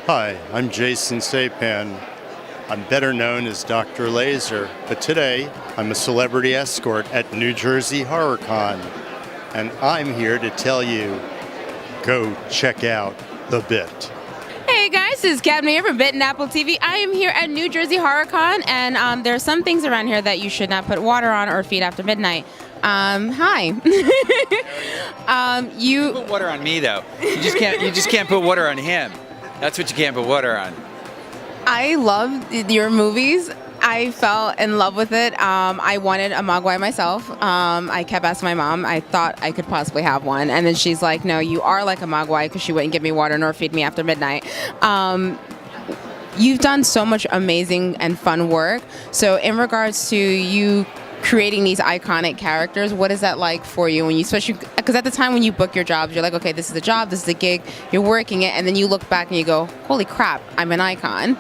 Hi, I'm Jason Sapan. I'm better known as Dr. Laser, but today I'm a celebrity escort at New Jersey HorrorCon, and I'm here to tell you, go check out The Bit. Hey guys, this is Cadma here from Bit and Apple TV. I am here at New Jersey HorrorCon, and there are some things around here that you should not put water on or feed after midnight. Hi. You put water on me though. You just can't put water on him. That's what you can't put water on. I love your movies. I fell in love with it. I wanted a Mogwai myself. I kept asking my mom. I thought I could possibly have one. And then she's like, no, you are like a Mogwai, because she wouldn't give me water nor feed me after midnight. You've done so much amazing and fun work. So in regards to you creating these iconic characters, what is that like for you when you, especially because at the time when you book your jobs, you're like, okay, this is a job, this is a gig, you're working it, and then you look back and you go, holy crap, I'm an icon.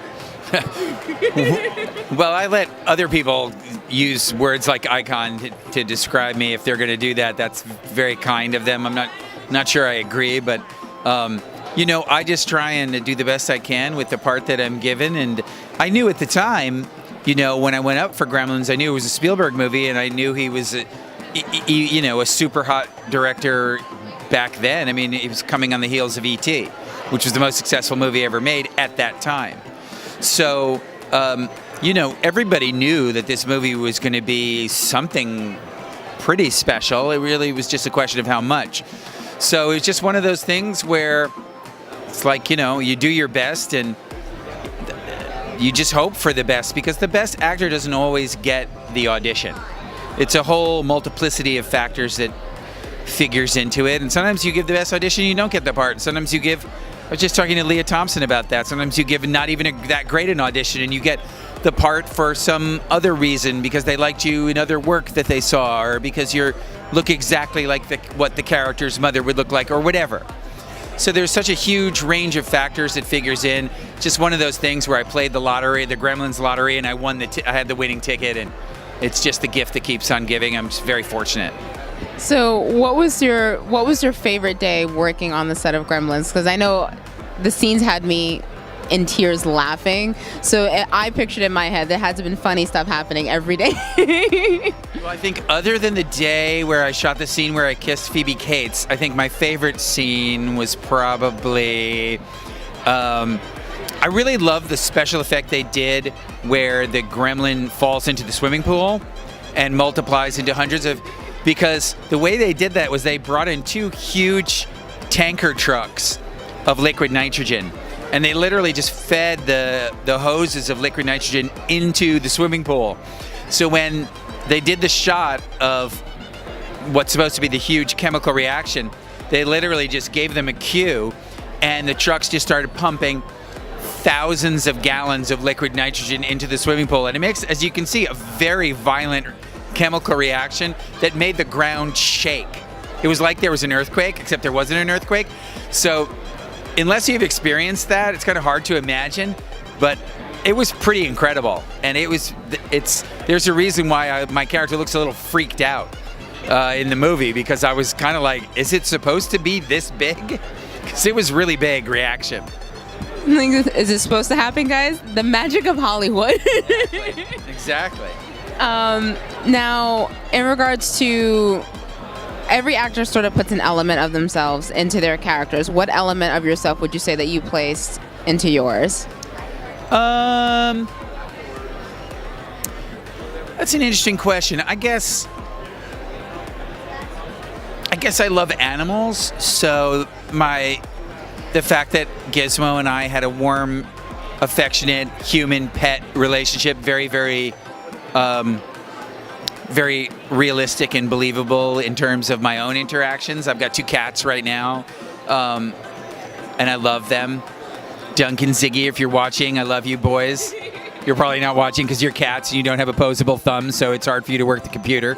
Well, I let other people use words like icon to describe me. If they're going to do that, that's very kind of them. I'm not sure I agree, but I just try and do the best I can with the part that I'm given. And I knew at the time, when I went up for Gremlins, I knew it was a Spielberg movie, and I knew he was a super hot director back then. I mean, he was coming on the heels of E.T., which was the most successful movie ever made at that time. So, everybody knew that this movie was going to be something pretty special. It really was just a question of how much. So it was just one of those things where it's like, you do your best and you just hope for the best, because the best actor doesn't always get the audition. It's a whole multiplicity of factors that figures into it. And sometimes you give the best audition, you don't get the part. Sometimes you give... I was just talking to Leah Thompson about that. Sometimes you give not even that great an audition and you get the part for some other reason, because they liked you in other work that they saw, or because you look exactly like what the character's mother would look like, or whatever. So there's such a huge range of factors that figures in. Just one of those things where I played the lottery, the Gremlins lottery, and I won I had the winning ticket, and it's just the gift that keeps on giving. I'm just very fortunate. So what was your favorite day working on the set of Gremlins? Because I know the scenes had me in tears laughing. So I pictured in my head there had to have been funny stuff happening every day. Well, I think other than the day where I shot the scene where I kissed Phoebe Cates, I think my favorite scene was probably... I really love the special effect they did where the gremlin falls into the swimming pool and multiplies into hundreds of... Because the way they did that was they brought in 2 huge tanker trucks of liquid nitrogen, and they literally just fed the hoses of liquid nitrogen into the swimming pool. So when they did the shot of what's supposed to be the huge chemical reaction, they literally just gave them a cue, and the trucks just started pumping thousands of gallons of liquid nitrogen into the swimming pool. And it makes, as you can see, a very violent chemical reaction that made the ground shake. It was like there was an earthquake, except there wasn't an earthquake. So unless you've experienced that, it's kind of hard to imagine, but it was pretty incredible. And there's a reason why my character looks a little freaked out in the movie, because I was kind of like, is it supposed to be this big? Because it was really big reaction. Is it supposed to happen, guys? The magic of Hollywood. Exactly. Now, in regards to... every actor sort of puts an element of themselves into their characters. What element of yourself would you say that you placed into yours? That's an interesting question. I guess I love animals, so the fact that Gizmo and I had a warm, affectionate human pet relationship, very, very very realistic and believable in terms of my own interactions. I've got 2 cats right now, and I love them. Dunk and Ziggy, if you're watching, I love you boys. You're probably not watching because you're cats and you don't have opposable thumbs, so it's hard for you to work the computer.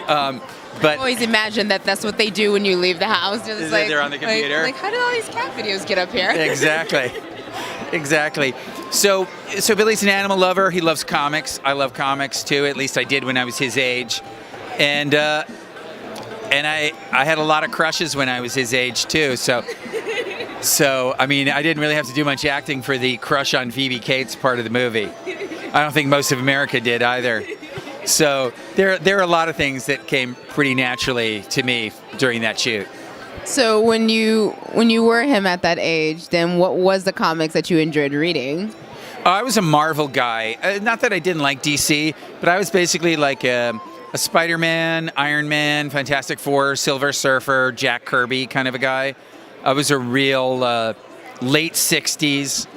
But I always imagine that that's what they do when you leave the house. They're on the computer. Like, how did all these cat videos get up here? Exactly. So Billy's an animal lover. He loves comics. I love comics too. At least I did when I was his age. And I had a lot of crushes when I was his age too. So So, I mean, I didn't really have to do much acting for the crush on Phoebe Cates part of the movie. I don't think most of America did either. So there are a lot of things that came pretty naturally to me during that shoot. So when you were him at that age, then what was the comics that you enjoyed reading? I was a Marvel guy. Not that I didn't like DC, but I was basically like a Spider-Man, Iron Man, Fantastic Four, Silver Surfer, Jack Kirby kind of a guy. I was a real late 60s,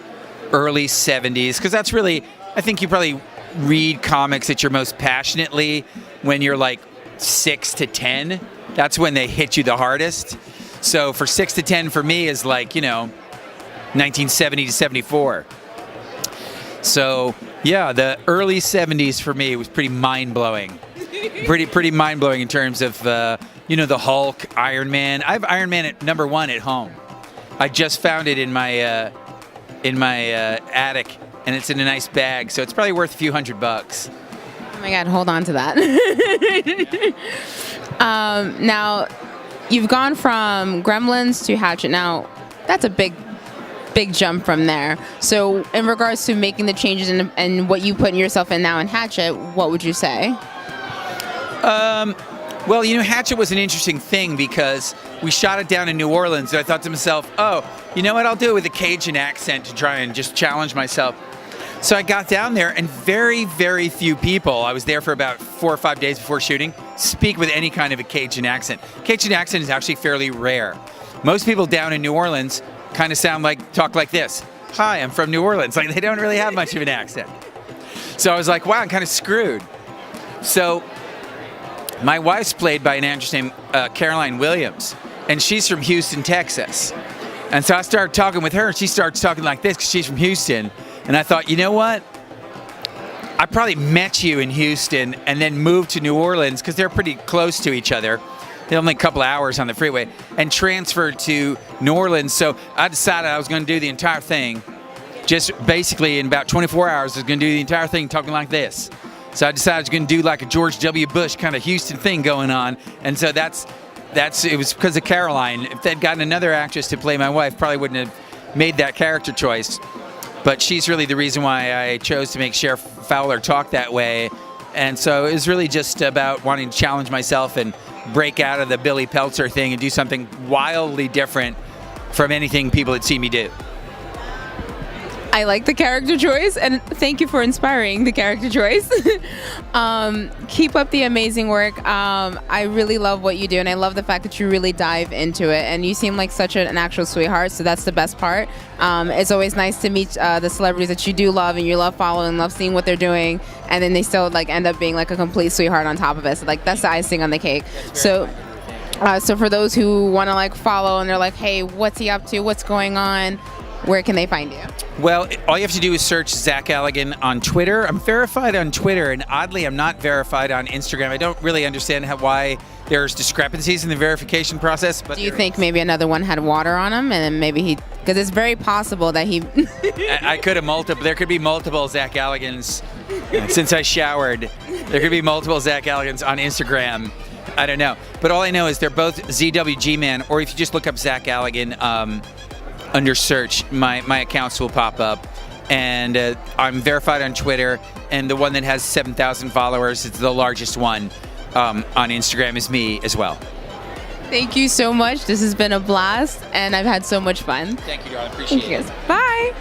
early 70s, because that's really, I think you probably read comics at your most passionately when you're like 6 to 10. That's when they hit you the hardest. So for 6 to 10 for me is like, 1970 to 74. So yeah, the early 70s for me was pretty mind-blowing. Pretty mind-blowing in terms of, the Hulk, Iron Man. I have Iron Man at #1 at home. I just found it in my attic, and it's in a nice bag, so it's probably worth a few $100. Oh my God, hold on to that. Now, you've gone from Gremlins to Hatchet. Now, that's a big jump from there. So in regards to making the changes and what you put yourself in now in Hatchet, what would you say? Well, Hatchet was an interesting thing because we shot it down in New Orleans, and I thought to myself, oh, you know what, I'll do it with a Cajun accent to try and just challenge myself. So I got down there, and very, very few people, I was there for about 4 or 5 days before shooting, speak with any kind of a Cajun accent. Cajun accent is actually fairly rare. Most people down in New Orleans kind of talk like this. Hi, I'm from New Orleans. Like, they don't really have much of an accent. So I was like, wow, I'm kind of screwed. So my wife's played by an actress named Caroline Williams, and she's from Houston, Texas. And so I started talking with her, and she starts talking like this because she's from Houston. And I thought, you know what? I probably met you in Houston and then moved to New Orleans because they're pretty close to each other. They're only a couple of hours on the freeway, and transferred to New Orleans. So I decided I was going to do the entire thing. Just basically in about 24 hours, I was going to do the entire thing talking like this. So I decided I was going to do like a George W. Bush kind of Houston thing going on. And so it was because of Caroline. If they'd gotten another actress to play my wife, probably wouldn't have made that character choice. But she's really the reason why I chose to make Sheriff Fowler talk that way. And so it was really just about wanting to challenge myself and break out of the Billy Peltzer thing and do something wildly different from anything people had seen me do. I like the character choice, and thank you for inspiring the character choice. Keep up the amazing work. I really love what you do, and I love the fact that you really dive into it, and you seem like such an actual sweetheart, so that's the best part. It's always nice to meet the celebrities that you do love and you love following, love seeing what they're doing, and then they still end up being like a complete sweetheart on top of it. So that's the icing on the cake. So for those who want to follow and they're like, hey, what's he up to? What's going on? Where can they find you? Well, all you have to do is search Zach Galligan on Twitter. I'm verified on Twitter, and oddly, I'm not verified on Instagram. I don't really understand why there's discrepancies in the verification process. But do you think maybe another one had water on him, and then maybe because it's very possible that he... I could have there could be multiple Zach Galligans. Since I showered, there could be multiple Zach Galligans on Instagram. I don't know. But all I know is they're both ZWG Man, or if you just look up Zach Galligan, under search, my accounts will pop up, and I'm verified on Twitter, and the one that has 7,000 followers, it's the largest one on Instagram, is me as well. Thank you so much. This has been a blast, and I've had so much fun. Thank you, darling. Appreciate it. Bye.